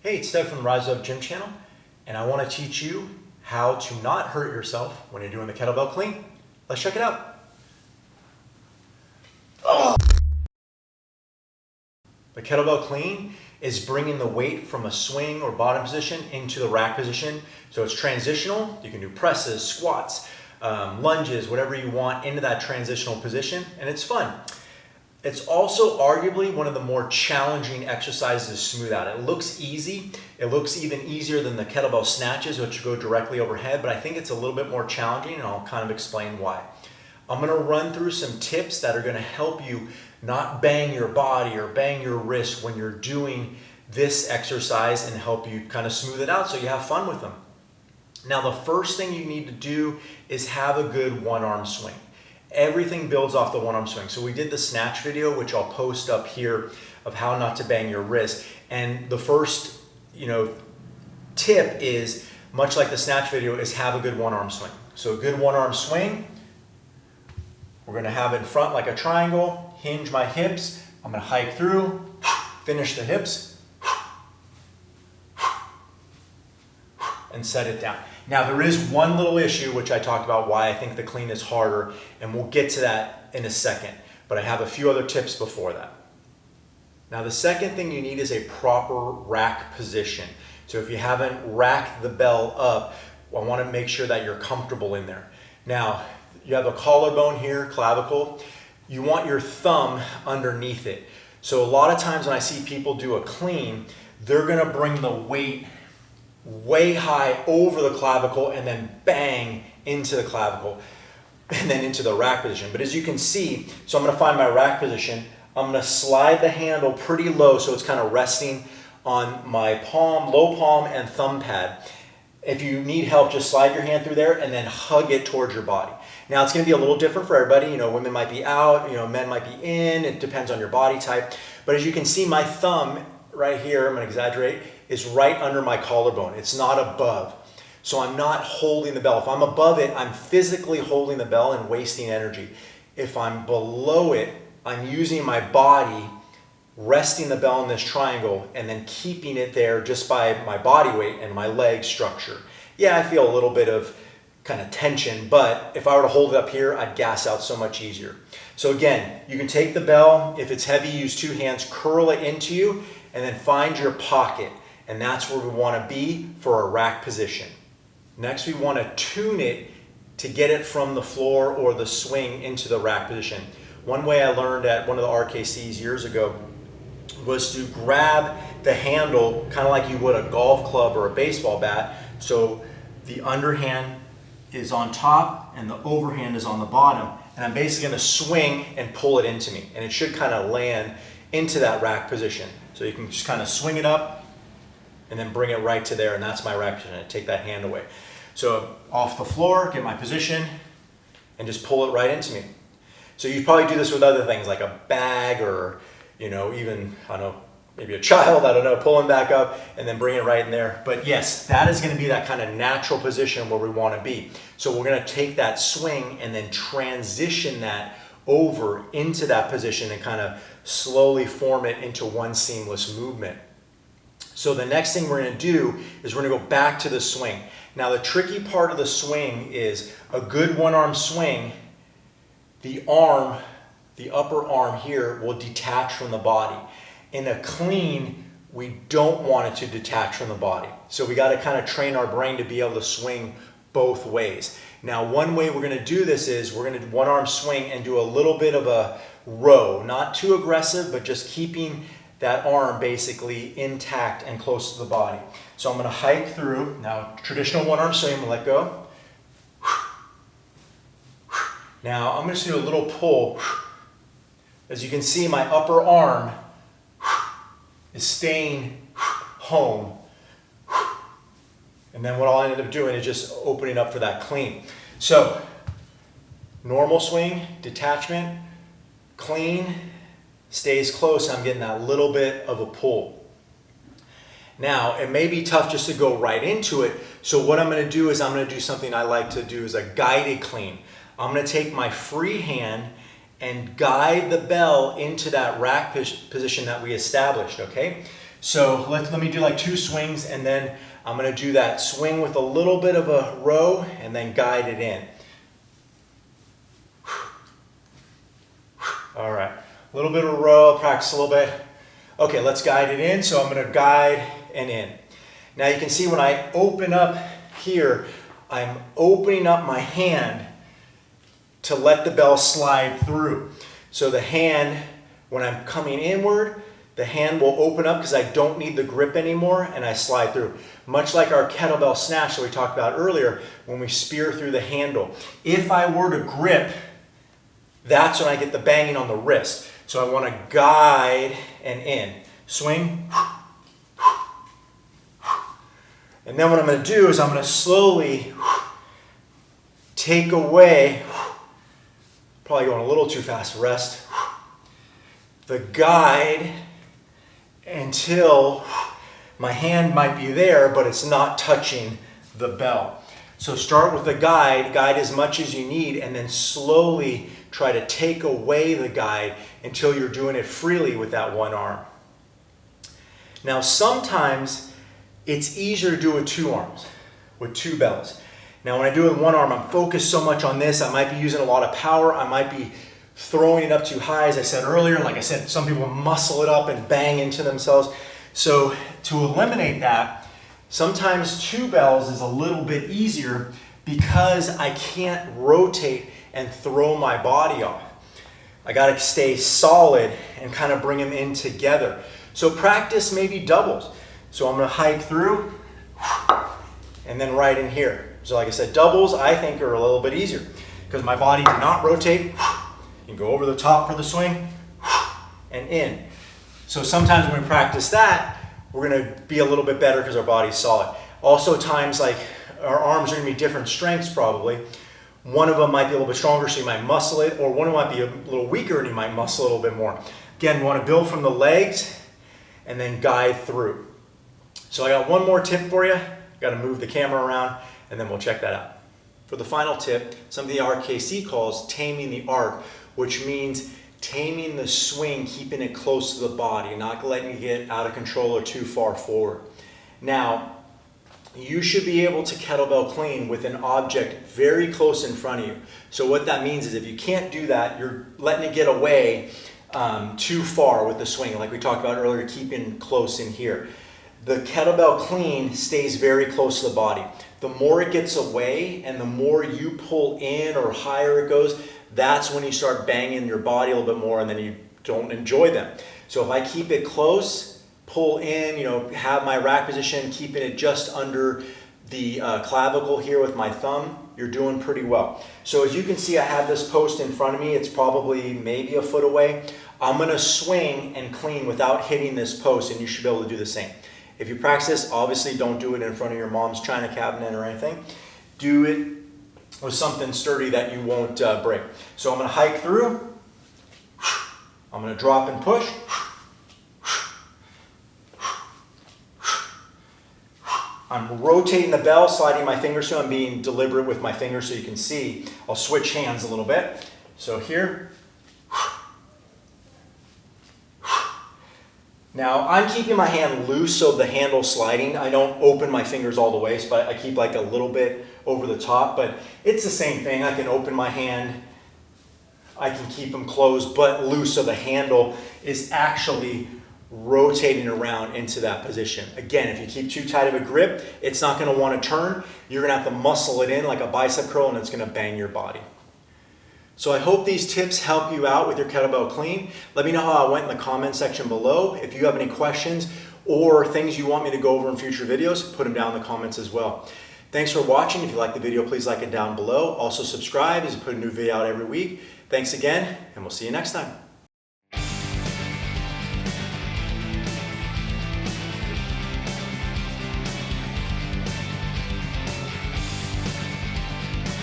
Hey, it's Doug from the Rise Up Gym channel, and I want to teach you how to not hurt yourself when you're doing the kettlebell clean. Let's check it out. Oh. The kettlebell clean is bringing the weight from a swing or bottom position into the rack position. So it's transitional. You can do presses, squats, lunges, whatever you want into that transitional position, and it's fun. It's also arguably one of the more challenging exercises to smooth out. It looks easy. It looks even easier than the kettlebell snatches, which go directly overhead, but I think it's a little bit more challenging, and I'll kind of explain why. I'm gonna run through some tips that are gonna help you not bang your body or bang your wrist when you're doing this exercise and help you kind of smooth it out so you have fun with them. Now, the first thing you need to do is have a good one-arm swing. Everything builds off the one-arm swing. So we did the snatch video, which I'll post up here, of how not to bang your wrist. And the first, tip is, much like the snatch video, is have a good one-arm swing. So a good one-arm swing, we're gonna have it in front like a triangle, hinge my hips. I'm gonna hike through, finish the hips, and set it down. Now, there is one little issue, which I talked about why I think the clean is harder, and we'll get to that in a second, but I have a few other tips before that. Now, the second thing you need is a proper rack position. So if you haven't racked the bell up, I want to make sure that you're comfortable in there. Now, you have a collarbone here, clavicle. You want your thumb underneath it. So a lot of times when I see people do a clean, they're gonna bring the weight way high over the clavicle and then bang into the clavicle and then into the rack position. But as you can see, so I'm gonna find my rack position. I'm gonna slide the handle pretty low so it's kind of resting on my palm, low palm, and thumb pad. If you need help, just slide your hand through there and then hug it towards your body. Now, it's gonna be a little different for everybody. Women might be out, men might be in. It depends on your body type. But as you can see, my thumb right here, I'm gonna exaggerate, is right under my collarbone. It's not above. So I'm not holding the bell. If I'm above it, I'm physically holding the bell and wasting energy. If I'm below it, I'm using my body, resting the bell in this triangle, and then keeping it there just by my body weight and my leg structure. Yeah, I feel a little bit of kind of tension, but if I were to hold it up here, I'd gas out so much easier. So again, you can take the bell. If it's heavy, use two hands, curl it into you, and then find your pocket. And that's where we want to be for a rack position. Next, we want to tune it to get it from the floor or the swing into the rack position. One way I learned at one of the RKCs years ago was to grab the handle kind of like you would a golf club or a baseball bat. So the underhand is on top and the overhand is on the bottom. And I'm basically going to swing and pull it into me. And it should kind of land into that rack position. So you can just kind of swing it up and then bring it right to there, and that's my rack position. I take that hand away. So off the floor, get my position, and just pull it right into me. So you probably do this with other things like a bag or, even, I don't know, maybe a child, I don't know, pulling back up and then bring it right in there. But yes, that is gonna be that kind of natural position where we wanna be. So we're gonna take that swing and then transition that over into that position and kind of slowly form it into one seamless movement. So the next thing we're gonna do is we're gonna go back to the swing. Now, the tricky part of the swing is a good one-arm swing, the upper arm here will detach from the body. In a clean, we don't want it to detach from the body. So we gotta kind of train our brain to be able to swing both ways. Now, one way we're gonna do this is we're gonna one-arm swing and do a little bit of a row, not too aggressive, but just keeping that arm basically intact and close to the body. So I'm gonna hike through. Now, traditional one-arm swing, I'm gonna let go. Now, I'm gonna do a little pull. As you can see, my upper arm is staying home. And then what I'll end up doing is just opening up for that clean. So, normal swing, detachment, clean, stays close, I'm getting that little bit of a pull. Now, it may be tough just to go right into it, so what I'm gonna do is I'm gonna do something I like to do is a guided clean. I'm gonna take my free hand and guide the bell into that rack position that we established, okay? So let me do like 2 swings, and then I'm going to do that swing with a little bit of a row and then guide it in. All right, a little bit of a row, practice a little bit. Okay, let's guide it in. So I'm going to guide and in. Now you can see when I open up here, I'm opening up my hand to let the bell slide through. So the hand, when I'm coming inward, the hand will open up because I don't need the grip anymore, and I slide through. Much like our kettlebell snatch that we talked about earlier, when we spear through the handle. If I were to grip, that's when I get the banging on the wrist. So I want to guide and in. Swing. And then what I'm going to do is I'm going to slowly take away, probably going a little too fast, rest, the guide until my hand might be there, but it's not touching the bell. So start with the guide as much as you need, and then slowly try to take away the guide until you're doing it freely with that one arm. Now sometimes it's easier to do with 2 arms, with 2 bells. Now when I do it with 1 arm, I'm focused so much on this, I might be using a lot of power, I might be throwing it up too high, as I said earlier. Like I said, some people muscle it up and bang into themselves. So to eliminate that, sometimes 2 bells is a little bit easier because I can't rotate and throw my body off. I got to stay solid and kind of bring them in together. So practice maybe doubles. So I'm going to hike through and then right in here. So like I said, doubles I think are a little bit easier because my body did not rotate. You can go over the top for the swing and in. So sometimes when we practice that, we're going to be a little bit better because our body's solid. Also times like our arms are going to be different strengths probably. One of them might be a little bit stronger, so you might muscle it, or one might be a little weaker and you might muscle a little bit more. Again, we want to build from the legs and then guide through. So I got one more tip for you. Got to move the camera around and then we'll check that out. For the final tip, something the RKC calls taming the arc, which means taming the swing, keeping it close to the body, not letting it get out of control or too far forward. Now, you should be able to kettlebell clean with an object very close in front of you. So what that means is if you can't do that, you're letting it get away too far with the swing, like we talked about earlier, keeping close in here. The kettlebell clean stays very close to the body. The more it gets away and the more you pull in or higher it goes, that's when you start banging your body a little bit more and then you don't enjoy them. So if I keep it close, pull in, have my rack position, keeping it just under the clavicle here with my thumb, you're doing pretty well. So as you can see, I have this post in front of me. It's probably maybe a foot away. I'm going to swing and clean without hitting this post, and you should be able to do the same. If you practice this, obviously don't do it in front of your mom's china cabinet or anything. Do it with something sturdy that you won't break. So I'm going to hike through. I'm going to drop and push. I'm rotating the bell, sliding my fingers through. I'm being deliberate with my fingers so you can see. I'll switch hands a little bit. So here. Now I'm keeping my hand loose so the handle's sliding. I don't open my fingers all the way, but I keep like a little bit over the top, but it's the same thing. I can open my hand, I can keep them closed but loose so the handle is actually rotating around into that position. Again, if you keep too tight of a grip, it's not going to want to turn. You're going to have to muscle it in like a bicep curl and it's going to bang your body. So I hope these tips help you out with your kettlebell clean. Let me know how I went in the comment section below. If you have any questions or things you want me to go over in future videos, put them down in the comments as well. Thanks for watching. If you like the video, please like it down below. Also subscribe as I put a new video out every week. Thanks again, and we'll see you next time.